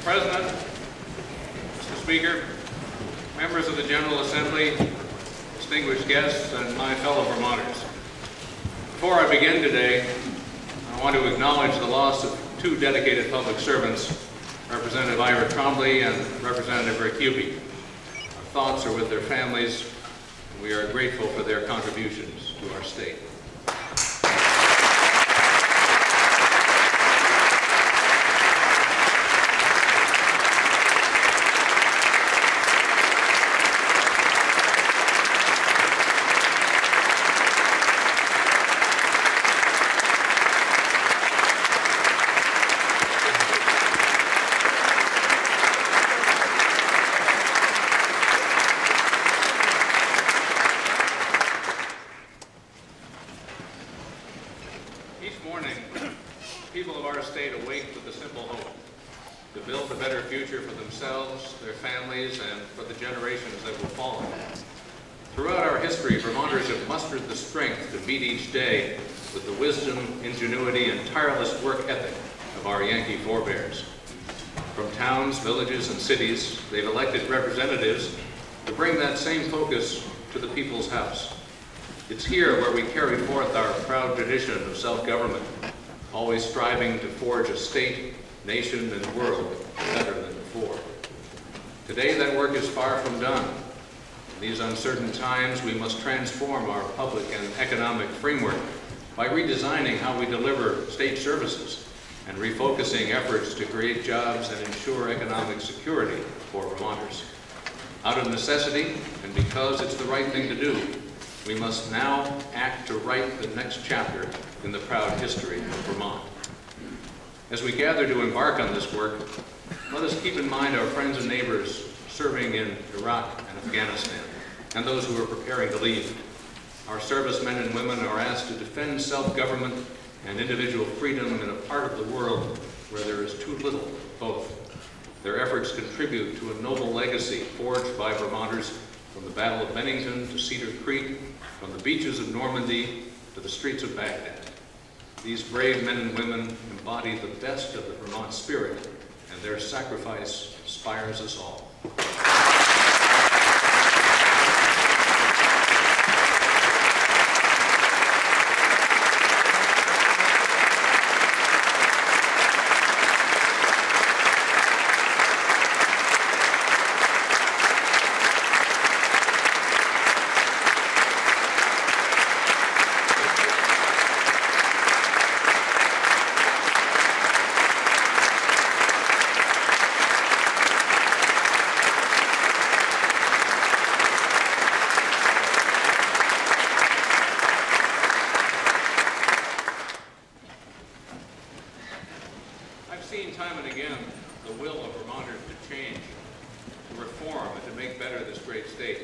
President, Mr. Speaker, members of the General Assembly, distinguished guests, and my fellow Vermonters. Before I begin today, I want to acknowledge the loss of two dedicated public servants, Representative Ira Trombley and Representative Rick Hubie. Our thoughts are with their families, and we are grateful for their contributions to our state. People of our state awake with a simple hope to build a better future for themselves, their families, and for the generations that will follow. Throughout our history, Vermonters have mustered the strength to meet each day with the wisdom, ingenuity, and tireless work ethic of our Yankee forebears. From towns, villages, and cities, they've elected representatives to bring that same focus to the people's house. It's here where we carry forth our proud tradition of self-government, always striving to forge a state, nation, and world better than before. Today, that work is far from done. In these uncertain times, we must transform our public and economic framework by redesigning how we deliver state services and refocusing efforts to create jobs and ensure economic security for Vermonters. Out of necessity, and because it's the right thing to do, we must now act to write the next chapter in the proud history of Vermont. As we gather to embark on this work, let us keep in mind our friends and neighbors serving in Iraq and Afghanistan, and those who are preparing to leave. Our servicemen and women are asked to defend self-government and individual freedom in a part of the world where there is too little of both. Their efforts contribute to a noble legacy forged by Vermonters from the Battle of Bennington to Cedar Creek, from the beaches of Normandy to the streets of Baghdad. These brave men and women embody the best of the Vermont spirit, and their sacrifice inspires us all. Time and again, the will of Vermonters to change, to reform, and to make better this great state.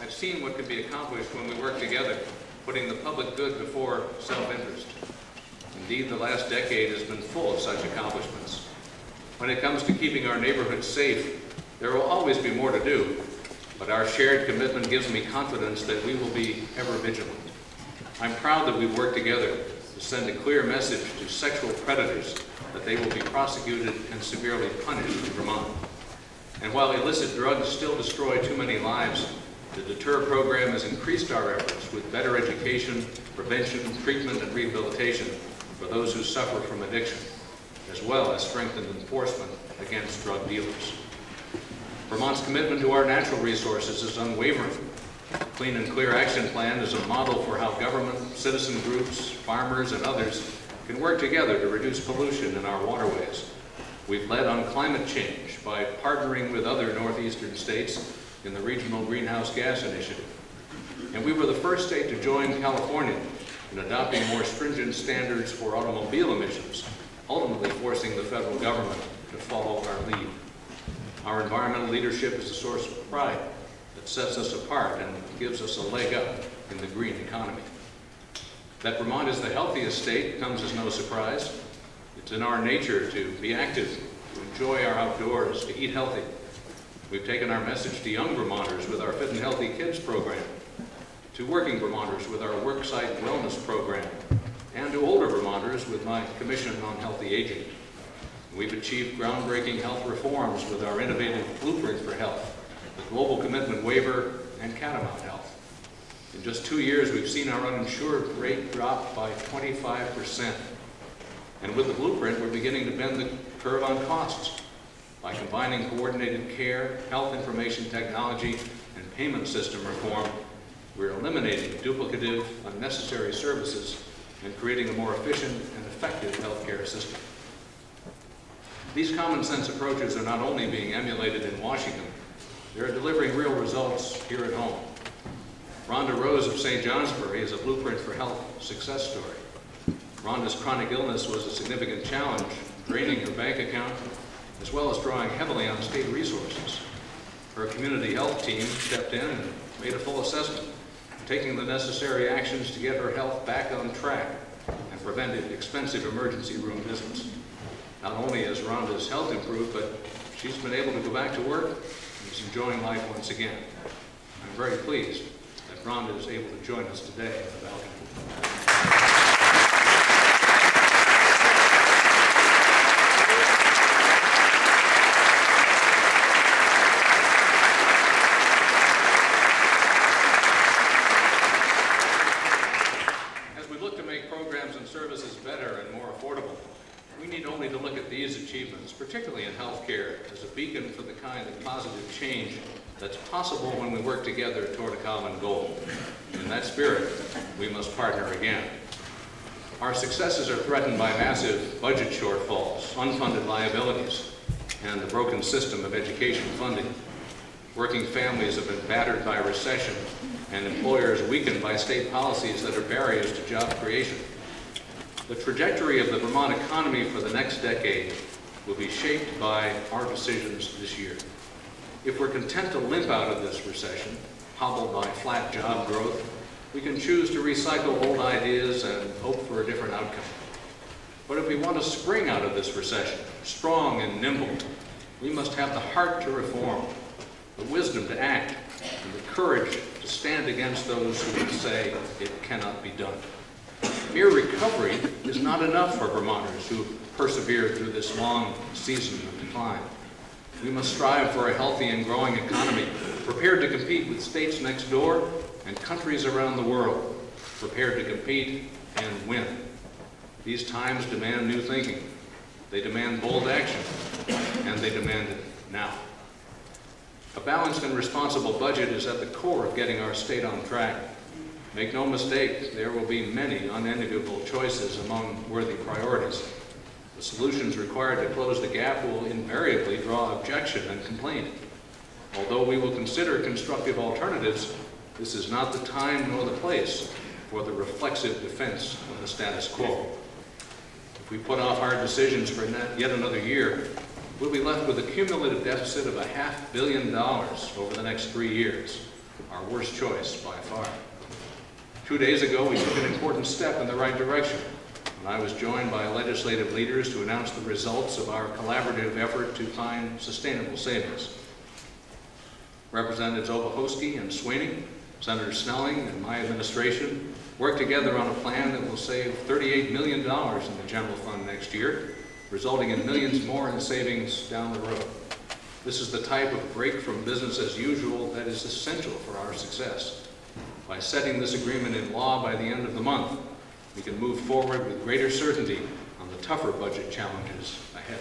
I've seen what can be accomplished when we work together, putting the public good before self-interest. Indeed, the last decade has been full of such accomplishments. When it comes to keeping our neighborhoods safe, there will always be more to do, but our shared commitment gives me confidence that we will be ever vigilant. I'm proud that we've worked together to send a clear message to sexual predators that they will be prosecuted and severely punished in Vermont. And while illicit drugs still destroy too many lives, the Deter program has increased our efforts with better education, prevention, treatment, and rehabilitation for those who suffer from addiction, as well as strengthened enforcement against drug dealers. Vermont's commitment to our natural resources is unwavering. The Clean and Clear Action Plan is a model for how government, citizen groups, farmers, and others can work together to reduce pollution in our waterways. We've led on climate change by partnering with other northeastern states in the Regional Greenhouse Gas Initiative. And we were the first state to join California in adopting more stringent standards for automobile emissions, ultimately forcing the federal government to follow our lead. Our environmental leadership is a source of pride that sets us apart and gives us a leg up in the green economy. That Vermont is the healthiest state comes as no surprise. It's in our nature to be active, to enjoy our outdoors, to eat healthy. We've taken our message to young Vermonters with our Fit and Healthy Kids program, to working Vermonters with our Worksite Wellness program, and to older Vermonters with my Commission on Healthy Aging. We've achieved groundbreaking health reforms with our innovative Blueprint for Health, the Global Commitment Waiver, and Catamount Health. In just 2 years, we've seen our uninsured rate drop by 25%. And with the Blueprint, we're beginning to bend the curve on costs. By combining coordinated care, health information technology, and payment system reform, we're eliminating duplicative, unnecessary services and creating a more efficient and effective healthcare system. These common sense approaches are not only being emulated in Washington, they're delivering real results here at home. Rhonda Rose of St. Johnsbury is a Blueprint for Health success story. Rhonda's chronic illness was a significant challenge, draining her bank account, as well as drawing heavily on state resources. Her community health team stepped in and made a full assessment, taking the necessary actions to get her health back on track and prevented expensive emergency room visits. Not only has Rhonda's health improved, but she's been able to go back to work and is enjoying life once again. I'm very pleased that Rhonda is able to join us today on the balcony. As we look to make programs and services better and more affordable, we need only to look at these achievements, particularly in healthcare, as a beacon for the kind of positive change that's possible when we work together toward a common goal. In that spirit, we must partner again. Our successes are threatened by massive budget shortfalls, unfunded liabilities, and the broken system of education funding. Working families have been battered by recession, and employers weakened by state policies that are barriers to job creation. The trajectory of the Vermont economy for the next decade will be shaped by our decisions this year. If we're content to limp out of this recession, hobbled by flat job growth, we can choose to recycle old ideas and hope for a different outcome. But if we want to spring out of this recession, strong and nimble, we must have the heart to reform, the wisdom to act, and the courage to stand against those who would say it cannot be done. Mere recovery is not enough for Vermonters who persevered through this long season of decline. We must strive for a healthy and growing economy, prepared to compete with states next door and countries around the world, prepared to compete and win. These times demand new thinking. They demand bold action, and they demand it now. A balanced and responsible budget is at the core of getting our state on track. Make no mistake, there will be many unenviable choices among worthy priorities. The solutions required to close the gap will invariably draw objection and complaint. Although we will consider constructive alternatives, this is not the time nor the place for the reflexive defense of the status quo. If we put off hard decisions for yet another year, we'll be left with a cumulative deficit of $500 million over the next 3 years, our worst choice by far. 2 days ago, we took an important step in the right direction when I was joined by legislative leaders to announce the results of our collaborative effort to find sustainable savings. Representatives Obuchowski and Sweeney, Senator Snelling, and my administration worked together on a plan that will save $38 million in the general fund next year, resulting in millions more in savings down the road. This is the type of break from business as usual that is essential for our success. By setting this agreement in law by the end of the month, we can move forward with greater certainty on the tougher budget challenges ahead.